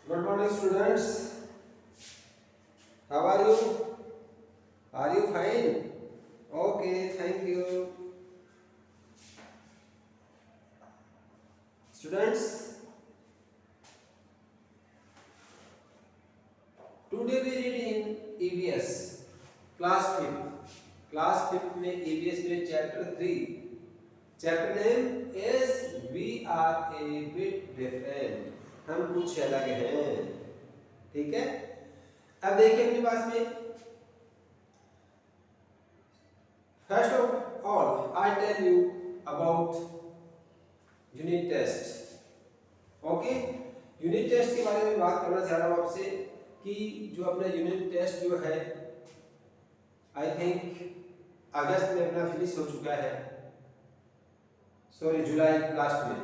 Good morning, students. How are you? Are you fine? Okay, thank you. Students, today we read in EVS class 5th. Class 5th में EVS में chapter 3. Chapter name is We are a bit different. हम कुछ अलग हैं. ठीक है? अब देखिए अपने पास में first of all I tell you about unit test. Okay, unit test के बारे में बात करना चाह रहा हूँ आपसे कि जो अपना यूनिट टेस्ट जो है आई थिंक अगस्त में अपना फिनिश हो चुका है, सॉरी जुलाई लास्ट में.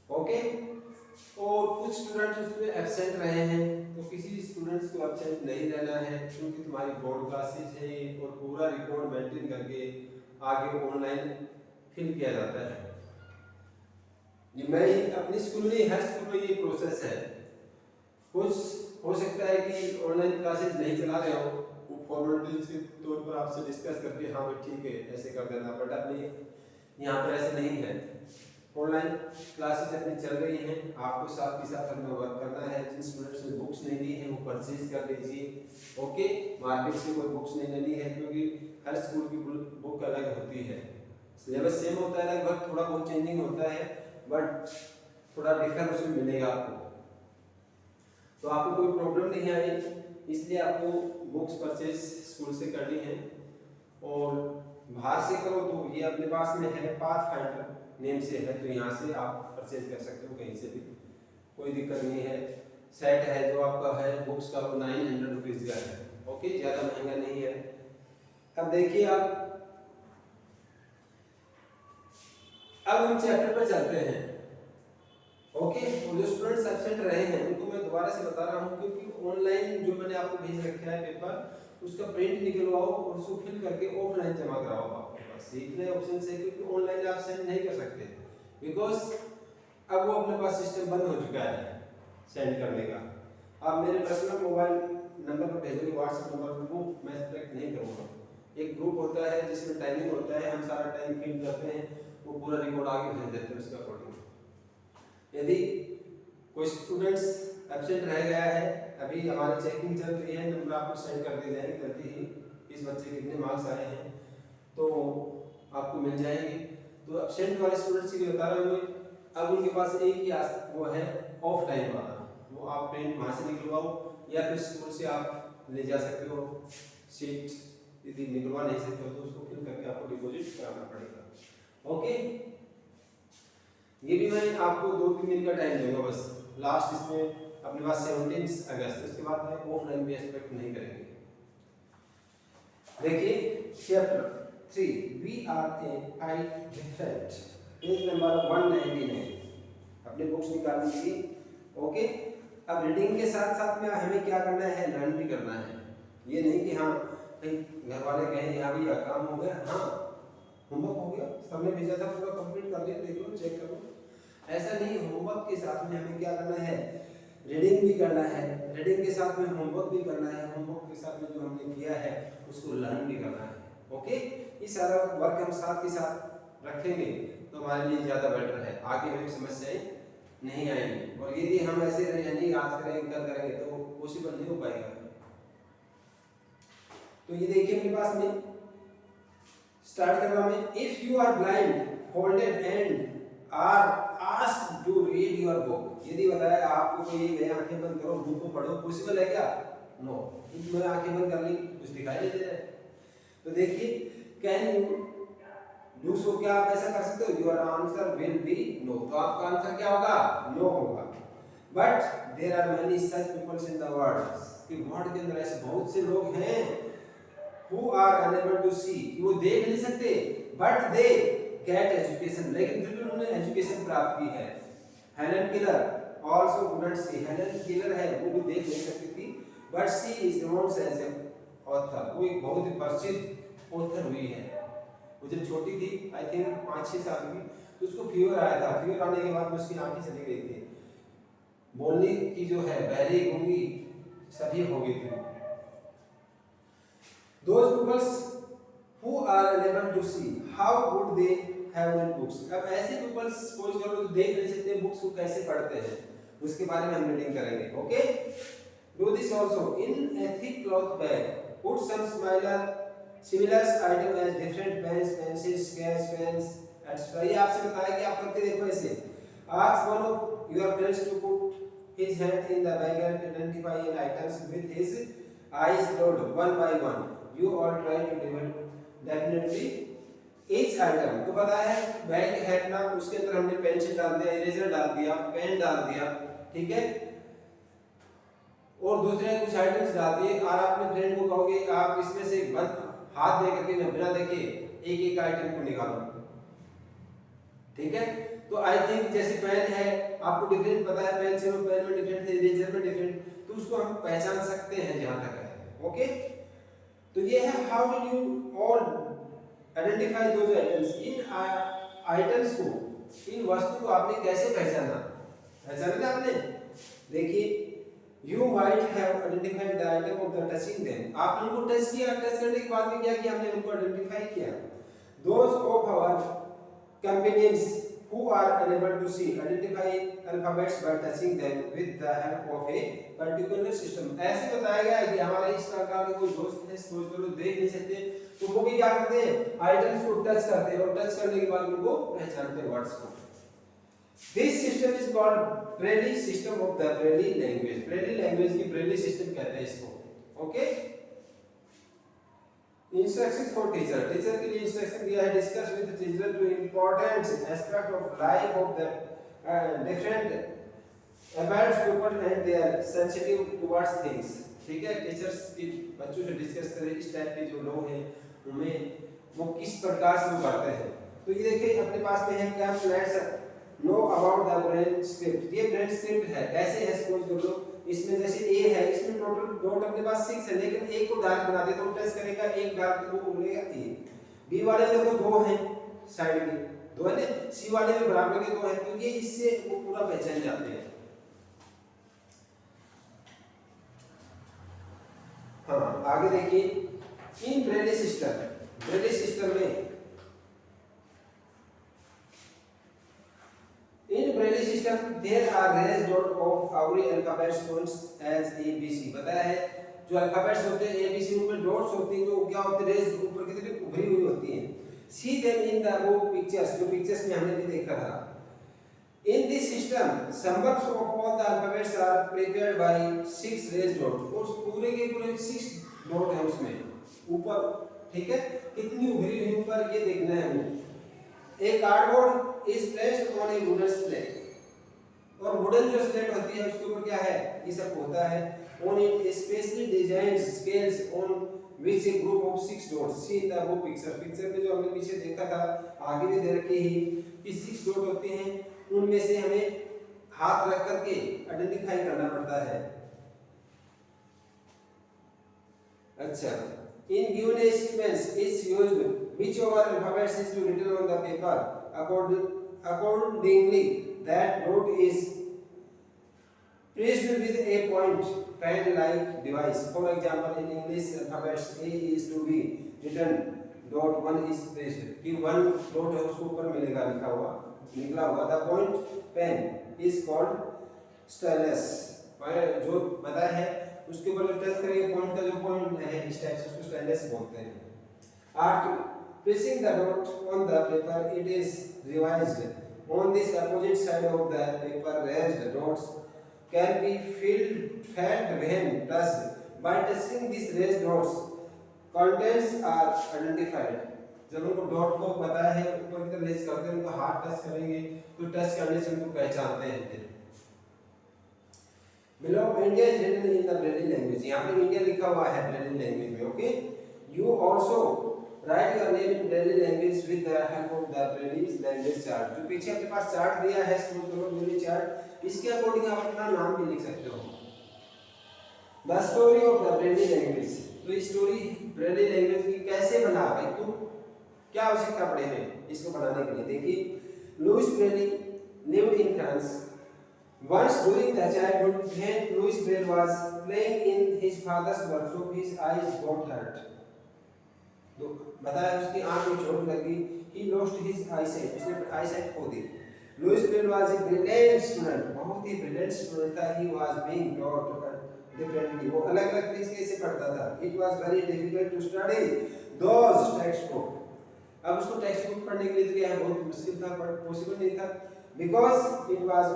ओके, और कुछ स्टूडेंट्स उसमें एब्सेंट रहे हैं, तो किसी स्टूडेंट्स को एब्सेंट नहीं रहना है क्योंकि तुम्हारी बोर्ड क्लासेज है और पूरा रिकॉर्ड मेंटेन करके आगे ऑनलाइन फिल किया जाता है. ये मैं अपनी स्कूल में हर स्कूल में ये प्रोसेस है. कुछ हो सकता है कि ऑनलाइन क्लासेस नहीं चला रहे हो, वो फॉर्मेलिटीज के तौर पर आपसे डिस्कस करके हाँ भाई ठीक है ऐसे कर देना, बट अपने यहाँ पर ऐसे नहीं है. ऑनलाइन क्लासेस अपनी चल रही हैं, आपको साथ के साथ अपना वर्क करना है. जिन स्टूडेंट्स ने बुक्स नहीं ली है वो परचेज कर लीजिए. ओके, मार्केट से कोई बुक्स नहीं लेनी है क्योंकि हर स्कूल की बुक अलग होती है. सिलेबस सेम होता है, लगभग थोड़ा बहुत चेंजिंग होता है बट थोड़ा डिफरेंट उसमें मिलेगा आपको. तो आपको कोई प्रॉब्लम नहीं आएगी, इसलिए आपको बुक्स परचेज स्कूल से करनी है. और बाहर से करो तो ये अपने पास में है, पाथफाइंडर नेम से है, तो यहाँ से आप परचेज कर सकते हो कहीं से भी, कोई दिक्कत नहीं है. सेट है जो आपका है बुक्स का वो 900 रुपीज़ का है. ओके, ज़्यादा महंगा नहीं है. अब देखिए अब हम चैप्टर पर चलते हैं. ओके, और जो स्टूडेंट्स एब्सेंट रहे हैं उनको मैं दोबारा से बता रहा हूँ क्योंकि ऑनलाइन जो मैंने आपको भेज रखा है पेपर, उसका प्रिंट निकलवाओ और उसको फिल करके ऑफलाइन जमा कराओ आपके पास. सीखने ऑप्शन से, क्योंकि ऑनलाइन आप सेंड नहीं कर सकते बिकॉज अब वो अपने पास सिस्टम बंद हो चुका है सेंड करने का. आप मेरे पर्सनल मोबाइल नंबर पर भेजोगे, व्हाट्सएप नंबर पर, वो मैं सेलेक्ट नहीं करूँगा. एक ग्रुप होता है जिसमें टाइमिंग होता है, हम सारा टाइम फिल करते हैं, वो पूरा रिकॉर्ड आगे भेज देते हैं उसके अकॉर्डिंग. यदि कोई स्टूडेंट्स एब्सेंट रह गया है, अभी हमारी चेकिंग चल रही है, नंबर आपको सेंड कर दिए जाएंगे जल्दी ही, इस बच्चे के कितने मार्क्स आए हैं तो आपको मिल जाएंगे. तो एब्सेंट वाले स्टूडेंट्स के लिए बता रहा हूँ, अब उनके पास एक ही वो है ऑफ टाइम वाला, वो आप प्रिंट वहाँ से निकलवाओ या फिर स्कूल से आप ले जा सकते हो. सीट यदि निकलवा नहीं सकते हो तो उसको फिल करके आपको डिपॉजिट कराना पड़ेगा. ओके, ये भी मैं आपको 2-3 दिन का टाइम दूंगा बस. लास्ट इसमें अपने पास 17 अगस्त, उसके बाद में ऑफलाइन भी एक्सपेक्ट नहीं करेंगे. देखिए chapter 3 we are a I different, page number 199. अपने बुक्स निकाल लीजिए. ओके, अब रीडिंग के साथ साथ में हमें क्या करना है, लर्न भी करना है. ये नहीं कि हाँ घर वाले कहें यहाँ भी काम हो गया, हाँ होमवर्क हो गया, सबने भेजा था पूरा कंप्लीट कर लिया, देख लो चेक करो, ऐसा नहीं. होमवर्क के साथ में हमें क्या करना है, रीडिंग भी करना है, रीडिंग के साथ में होमवर्क भी करना है, होमवर्क के साथ में जो हमने किया है उसको लर्न भी करना है. ओके, ये सारा वर्क हम साथ के साथ रखेंगे तो हमारे लिए ज़्यादा बेटर है, आगे हमें समस्याएं नहीं आएंगी. और यदि हम ऐसे नहीं आज करेंगे कल करेंगे तो पॉसिबल नहीं हो पाएगा. तो ये देखिए अपने पास में स्टार्ट कर रहा हूं. If you are blind holded and are asked to read your book, यदि बताया आपको कि ये आंखें बंद करो बुक को पढ़ो, पॉसिबल है क्या? नो. मैं आंखें बंद कर ली, कुछ दिखाई नहीं दे रहा है. तो देखिए कैन यू डू सो, क्या आप ऐसा कर सकते हो? Your answer will be no. तो आपका आंसर क्या होगा? नो होगा. But there are many such peoples in the world, कि वर्ल्ड के अंदर ऐसे बहुत से लोग हैं who are unable to see, वो देख नहीं सकते, but they get education, लेकिन फिर भी उन्होंने एजुकेशन प्राप्त की है. Helen killer also couldn't see, Helen killer है वो भी देख नहीं सकती थी, but she is known as an author, वो एक बहुत ही प्रसिद्ध ऑथर हुई है. वो जब छोटी थी, आई थिंक 5-6 साल की, तो उसको फीवर आया था. फीवर आने के बाद उसकी आंखें चली गई थी. बोलने की जो है बहरी गूंगी सभी होगी थी। Those peoples who are unable to see, how would they have read books? अब ऐसे peoples सपोज करो तो देख नहीं सकते बुक्स को कैसे पढ़ते हैं, उसके बारे में हम रीडिंग करेंगे। Okay, do this also in a thick cloth bag. Put some similar item as different pens, pencils, sketch pens, etc. ये आपसे बताया कि आप करके देखो ऐसे। Ask one of your friends to put his hand in the bag and identify items with his eyes closed one by one. You all try to definitely each item। तो पता है बैग है ना, उसके अंदर हमने पेंसिल डाल दिया, इरेजर डाल दिया, पेन डाल दिया, ठीक है, और दूसरे कुछ आइटम्स डाल दिए, और आप अपने फ्रेंड को कहोगे आप इसमें से बंद हाथ दे करके बिना देखे एक एक आइटम को निकालो, ठीक है। तो आई थिंक जैसे पेन है आपको डिफरेंट पता है, पेन से पेन में डिफरेंट है, इरेजर में डिफरेंट, तो उसको हम पहचान सकते हैं जहां तक है। ओके, तो ये है how did you all identify those items. In items को, इन वस्तु को आपने कैसे पहचाना, पहचाना आपने। देखिए, you might have identified the item of the touching them. आपने उनको टच किया, टच करने के बाद में क्या किया, हमने उनको आइडेंटिफाई किया। Those of our companions who are unable to see identify alphabets by touching them with the help of a particular system। ऐसे बताया गया है कि हमारे इस प्रकार के कोई दोस्त है सोच करो देख नहीं सकते, तो वो भी क्या करते हैं, आइटम्स को टच करते हैं, और टच करने के बाद उनको पहचानते हैं वर्ड्स को। This system is called Braille system of the Braille language. Braille language की ब्रेली सिस्टम कहते हैं इसको। Okay, instructions for teacher. Teacher के लिए इंस्ट्रक्शन दिया है, discuss with teacher two important aspect of life of the different abled people and they are sensitive towards things. ठीक है, टीचर्स की बच्चों से डिस्कस करें इस टाइप के जो लोग हैं उनमें वो किस प्रकार से वो करते हैं। तो ये देखिए अपने पास में है क्या, let's know about the brain script. ये ब्रेन स्क्रिप्ट है, कैसे है सपोज कर लो, इसमें जैसे ए है, इसमें टोटल डॉट अपने पास 6 है, लेकिन एक को डार्क बना दे तो टच करेगा, एक डार्क तो वो बोलेगा ए। बी वाले में देखो 2 हैं साइड में, 2 है ना, सी वाले में बराबर के 2 हैं, तो ये इससे वो पूरा पहचान जाते हैं। हाँ, आगे देखिए इन ब्रेली सिस्टम, ब्रेली सिस्टम में In Braille system there are raised dot of every alphabet points as A B C। बताया है जो अल्फाबेट्स होते हैं A B C उनमें डॉट्स होती हैं, जो क्या होते हैं, रेज ऊपर की तरफ उभरी हुई होती हैं। See them in the above pictures, जो पिक्चर्स में हमने भी देखा था। In this system symbols of all the alphabets are prepared by 6 raised dots। उस पूरे के पूरे 6 डॉट है उसमें ऊपर, ठीक है, कितनी उभरी हुई ऊपर ये देखना है हमें। एक cardboard is placed on A wooden slate, और वुडन जो स्लेट होती है उसके ऊपर क्या है, ये सब होता है। On it specially designed scales on which A group of 6 dots. See the वो पिक्चर, पिक्चर में जो हमने पीछे देखा था, आगे भी दे रखी है कि 6 डॉट होते हैं, उनमें से हमें हाथ रख करके आइडेंटिफाई करना पड़ता है। अच्छा, in given a sequence is used whichever alphabets is to written on the paper accordingly that note is pressed with a point pen like device। For example, in English alphabets A is to be written dot 1 is pressed, कि 1 dot है उसको ऊपर मिलेगा लिखा हुआ, निकला हुआ। The point pen is called stylus। जो बताया है उसके ऊपर टच करेंगे पॉइंट का जो पॉइंट है इस टाइप से उसको स्टाइलस बोलते हैं। After pressing the dot on the paper it is revised on this opposite side of the paper। raised dots can be felt when touched। by touching these raised dots contents are identified। जब उनको dot को पता है ऊपर की तरफ raise करते हैं, उनको हाथ टच करेंगे तो टच करने से उनको पहचानते हैं। फिर Below India is written in the Braille language। यहाँ पे इंडिया लिखा हुआ है Braille language में। Okay, you also write your name in Braille language with the help of the Braille language chart। जो पीछे अपने पास चार्ट दिया है Braille चार्ट, इसके अकॉर्डिंग आप अपना नाम भी लिख सकते हो। The story of the Braille language। तो इस स्टोरी Braille language की कैसे बना भाई, तुम क्या आवश्यकता पड़े है इसको बनाने के लिए। देखिए, Louis Braille lived in France Once during the childhood when Louis Braille was playing in his father's workshop, his eyes got hurt. तो बताया उसकी आंख में चोट लगी. He lost his eyesight. उसने eyesight खो दी. Louis Braille was a brilliant student. बहुत ही brilliant student था. He was being taught differently. वो अलग-अलग तरीके से पढ़ता था. It was very difficult to study those textbook. अब उसको टेक्स्ट बुक पढ़ने के लिए तो क्या है, बहुत मुश्किल था, पर पॉसिबल नहीं था, because it was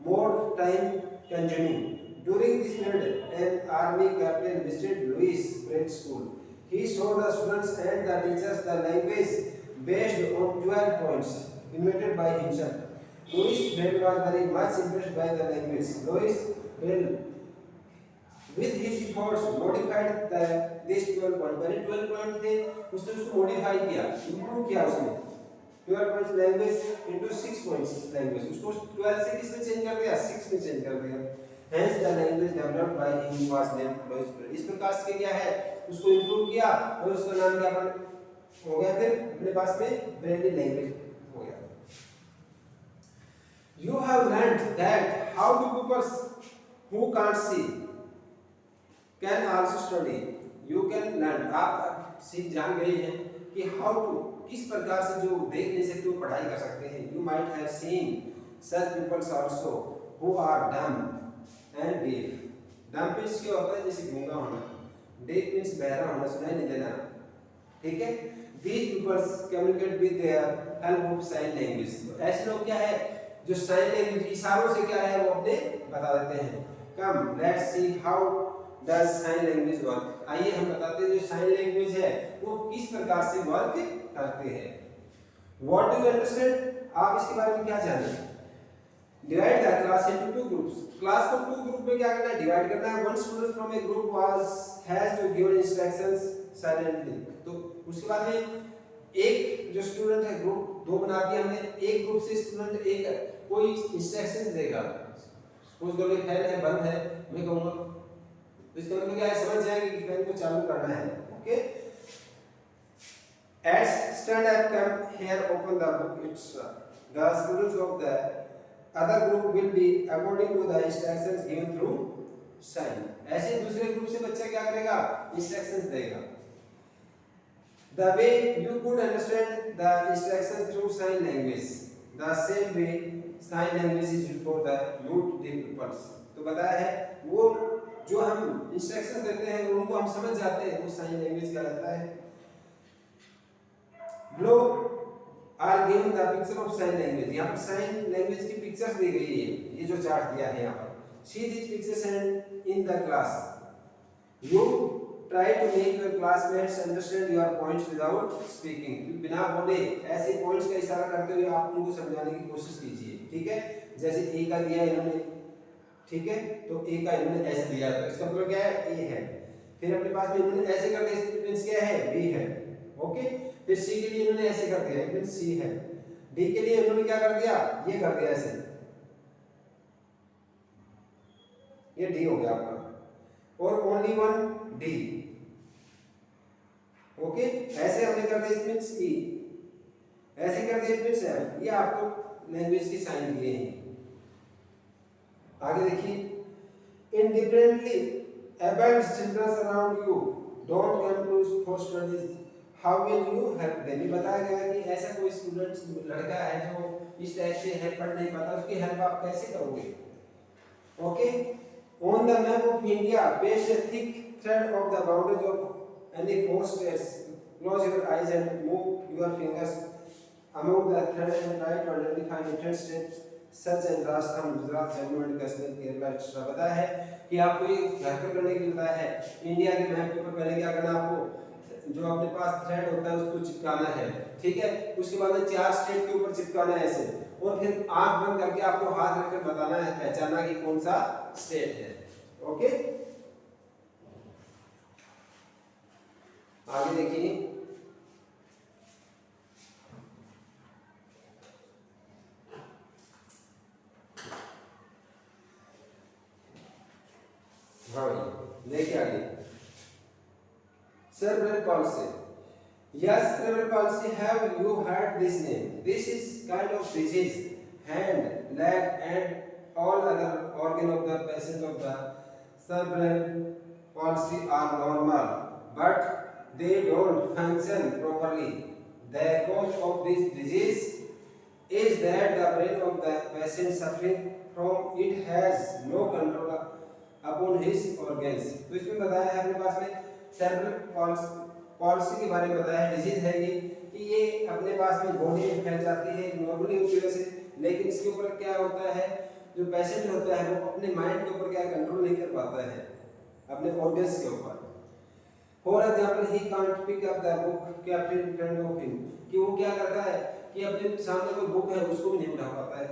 more time consuming. During this period, an army captain visited Louis Braille school. He showed the students and the teachers the language based on 12 points invented by himself. Louis Braille was very much impressed by the language. Louis Braille, with his efforts, modified this 12 point. मैंने 12 point थे, उसने उसको modify किया, improve किया उसने. 12 points language into 6 points language. उसको 12 से किसमें change कर दिया? 6 में change कर दिया. Hence the language developed by him was named Louis Braille. इस प्रकार से क्या है, उसको improve किया और उसका नाम क्या हो गया, फिर अपने पास में Braille language हो गया. You have learned that how do people who can't see can also study. You can learn. आप सीख जान गए हैं कि how to, किस प्रकार से जो देख नहीं सकते वो पढ़ाई कर सकते हैं. You might have seen such people also who are dumb and deaf. Dumb means क्या होता है, जैसे गूंगा होना. Deaf means बहरा होना, सुनाई नहीं देना. ठीक है. These people communicate with their help of sign language. ऐसे लोग क्या है जो sign language इशारों से क्या है वो अपने बता देते हैं. Come, let's see how does sign language work. आइए हम बताते हैं जो sign language है वो किस प्रकार से वर्क करते हैं. What do you understand? आप इसके बारे में क्या जाने? Divide the class into two groups. Class को टू ग्रुप में क्या करना है, डिवाइड करना है. One student from a group has to give instructions silently. तो उसके बाद में एक जो स्टूडेंट है, ग्रुप दो बना दिया हमने. एक ग्रुप से स्टूडेंट एक कोई इंस्ट्रक्शंस देगा. सपोज करो ये फैन है, बंद है, मैं कहूंगा इसका मतलब क्या है, समझ जाएंगे कि फैन को चालू करना है. Okay. As stand up, come here, open the book. It's the students of the other group will be according to the instructions given through sign. ऐसे दूसरे ग्रुप से बच्चा क्या करेगा, इंस्ट्रक्शंस देगा. The way you could understand the instructions through sign language, the same way sign language is used for the mute deaf people. तो बताया है वो जो हम इंस्ट्रक्शंस देते हैं उनको हम समझ जाते हैं, वो साइन लैंग्वेज कहलाता है. Below are given the picture of sign language. यहाँ पर साइन लैंग्वेज की पिक्चर्स दी गई है, ये जो चार्ट दिया है यहाँ पर. See these pictures and in the class. You try to make your classmates understand your points without speaking. बिना बोले ऐसे पॉइंट्स का इशारा करते हुए आप उनको समझाने की कोशिश कीजिए. ठीक है. जैसे ए का दिया इन्होंने, ठीक है, तो ए का इन्होंने ऐसे दिया, तो इसका मतलब क्या है, ए है. फिर अपने पास में इन्होंने ऐसे कर दिया, इसका मींस क्या है, बी है. ओके. फिर सी के लिए इन्होंने ऐसे कर दिया, इट मींस सी है. डी के लिए इन्होंने क्या कर दिया, ये कर दिया ऐसे, ये डी हो गया आपका. और ओनली वन डी. ओके. ऐसे हमने कर दिया, इट मींस ई. ऐसे कर दिया, इट मींस एफ. ये आपको लैंग्वेज के साइन दिए हैं. आगे देखिए. Indifferently abled children around you don't come to for studies. How will you help them? बताया गया कि ऐसा कोई स्टूडेंट लड़का है जो इस टाइप से है, पढ़ नहीं पाता, उसकी हेल्प आप कैसे करोगे. Okay. On the map of India, paste a thick thread of the boundaries of any four states. Close your eyes and move your fingers among the thread and try to identify different states such as Rajasthan, Gujarat, Jammu and Kashmir, Kerala etcetera. बताया है कि आपको ये घर पे करने के लिए बताया है. इंडिया के मैप के ऊपर पहले क्या करना, आपको जो अपने पास थ्रेड होता है उसको चिपकाना है. ठीक है. उसके बाद में चार स्टेट के ऊपर चिपकाना है ऐसे, और फिर आंख बंद करके आपको हाथ रखकर बताना है, पहचानना कि कौन सा स्टेट है. ओके. आगे देखिए. हाँ देखिए आगे. Cerebral palsy. Yes, cerebral palsy. Have you heard this name? This is kind of disease. Hand, leg, and all other organ of the patient of the cerebral palsy are normal, but they don't function properly. The cause of this disease is that the brain of the patient suffering from it has no control upon his organs. तो इसमें बताया है अपने पास में cerebral palsy के बारे में बताया है, डिजीज है ये कि ये अपने पास में बॉडी में फैल जाती है नॉर्मली उसकी वजह से, लेकिन इसके ऊपर क्या होता है, जो पेशेंट होता है वो अपने माइंड के ऊपर क्या कंट्रोल नहीं कर पाता है अपने ऑर्गन्स के ऊपर। For example he can't pick up the book kept in in front of him, कि वो क्या करता है कि अपने सामने कोई बुक है उसको भी नहीं उठा पाता है।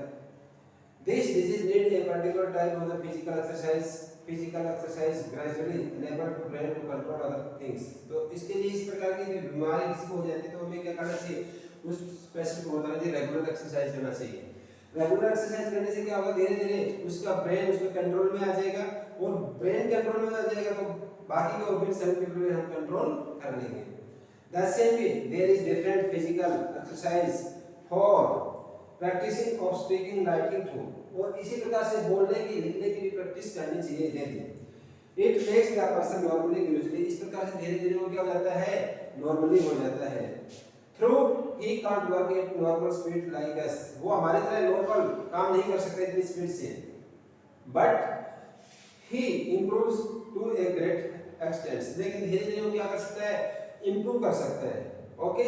This disease need a particular type of the physical exercise gradually enable to brain to control other things. तो इसके लिए इस प्रकार की जो बीमारी किसी को हो जाती है तो हमें क्या करना चाहिए, उस पेशेंट को बताना चाहिए रेगुलर एक्सरसाइज करना चाहिए। रेगुलर एक्सरसाइज करने से क्या होगा, धीरे धीरे उसका ब्रेन उसके कंट्रोल में आ जाएगा, और ब्रेन कंट्रोल में आ जाएगा तो बाकी के ऑर्गन सेल्फ में हम कंट्रोल कर लेंगे। The same way there is different physical exercise for practising of speaking writing too, और इसी प्रकार से बोलने की लिखने की भी प्रैक्टिस करनी चाहिए daily. It makes the person normally gradually, इस प्रकार से धीरे धीरे वो क्या हो जाता है, नॉर्मली हो जाता है। Through he can't work at normal speed like us, वो हमारी तरह नॉर्मल काम नहीं कर सकते इतनी स्पीड से, but he improves to a great extent, लेकिन धीरे धीरे वो क्या कर सकता है, इंप्रूव कर सकता है। ओके,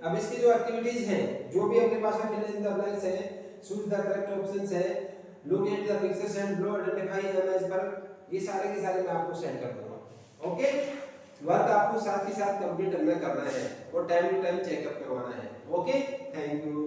अब इसकी जो एक्टिविटीज हैं जो भी अपने पास में फिल इन द ब्लैंक्स है, चूज द करेक्ट ऑप्शंस है, look at the pictures and draw identify image पर, ये सारे के सारे मैं आपको सेंड कर दूंगा। ओके, वर्क आपको साथ ही साथ कंप्लीट करना है और टाइम टू टाइम चेकअप करवाना है। Okay, thank you.